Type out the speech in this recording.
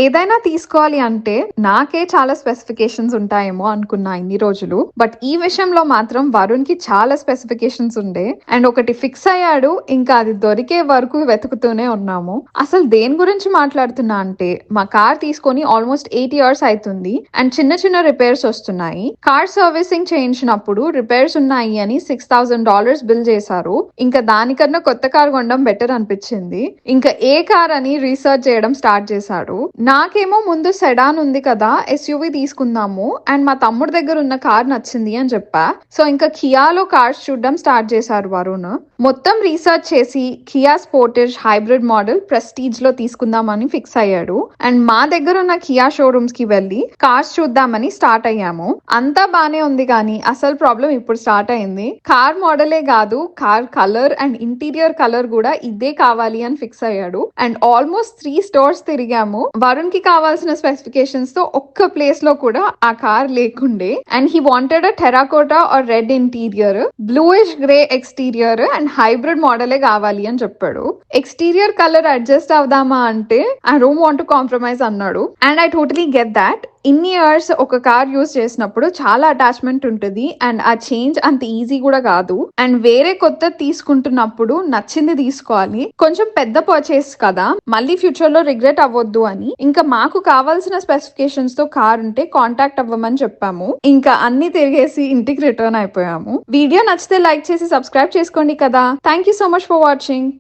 ఏదైనా తీసుకోవాలి అంటే నాకే చాలా స్పెసిఫికేషన్స్ ఉంటాయేమో అనుకున్నా ఇన్ని రోజులు. బట్ ఈ విషయంలో మాత్రం వరుణ్ కి చాలా స్పెసిఫికేషన్స్ ఉండే అండ్ ఒకటి ఫిక్స్ అయ్యాడు. ఇంకా అది దొరికే వరకు వెతుకుతూనే ఉన్నాము. అసలు దేని గురించి మాట్లాడుతున్నా అంటే మా కార్ తీసుకొని ఆల్మోస్ట్ 8 years అవుతుంది అండ్ చిన్న చిన్న రిపేర్స్ వస్తున్నాయి. కార్ సర్వీసింగ్ చేయించినప్పుడు రిపేర్స్ ఉన్నాయి అని $6,000 బిల్ చేశారు. ఇంకా దానికన్నా కొత్త కార్ కొనడం బెటర్ అనిపించింది. ఇంకా ఏ కార్ అని రీసెర్చ్ చేయడం స్టార్ట్ చేశాడు. నాకేమో ముందు సెడాన్ ఉంది కదా, ఎస్యూవి తీసుకుందాము అండ్ మా తమ్ముడి దగ్గర ఉన్న కార్ నచ్చింది అని చెప్పా. సో ఇంకా కియాలో కార్స్ చూడడం స్టార్ట్ చేశారు వరుణ్. మొత్తం రీసెర్చ్ చేసి కియా స్పోర్టేజ్ హైబ్రిడ్ మోడల్ ప్రెస్టీజ్ లో తీసుకుందామని ఫిక్స్ అయ్యాడు. అండ్ మా దగ్గర ఉన్న కియా షోరూమ్స్ కి వెళ్లి కార్స్ చూద్దామని స్టార్ట్ అయ్యాము. అంతా బానే ఉంది కానీ అసలు ప్రాబ్లం ఇప్పుడు స్టార్ట్ అయింది. కార్ మోడలే కాదు, car colour and interior colour కూడా ఇదే కావాలి అని ఫిక్స్ అయ్యాడు. అండ్ ఆల్మోస్ట్ 3 stores తిరిగాము. వరుణ్ కి కావాల్సిన స్పెసిఫికేషన్స్ తో ఒక్క ప్లేస్ లో కూడా ఆ కార్ లేకుండే. And he wanted a terracotta or red interior, bluish grey exterior and hybrid మోడలే కావాలి అని చెప్పాడు. ఎక్స్టీరియర్ కలర్ అడ్జస్ట్ అవుదామా అంటే I don't want to compromise అన్నాడు. And I totally get that. ఇన్ని ఇయర్స్ ఒక కార్ యూజ్ చేసినప్పుడు చాలా అటాచ్మెంట్ ఉంటుంది అండ్ ఆ చేంజ్ అంత ఈజీ కూడా కాదు. అండ్ వేరే కొత్త తీసుకుంటున్నప్పుడు నచ్చింది తీసుకోవాలి. కొంచెం పెద్ద పర్చేస్ కదా, మళ్ళీ ఫ్యూచర్ లో రిగ్రెట్ అవ్వద్దు అని ఇంకా మాకు కావాల్సిన స్పెసిఫికేషన్స్ తో కార్ ఉంటే కాంటాక్ట్ అవ్వమని చెప్పాము. ఇంకా అన్ని తిరిగేసి ఇంటికి రిటర్న్ అయిపోయాము. వీడియో నచ్చితే లైక్ చేసి సబ్స్క్రైబ్ చేసుకోండి కదా. Thank you so much for watching.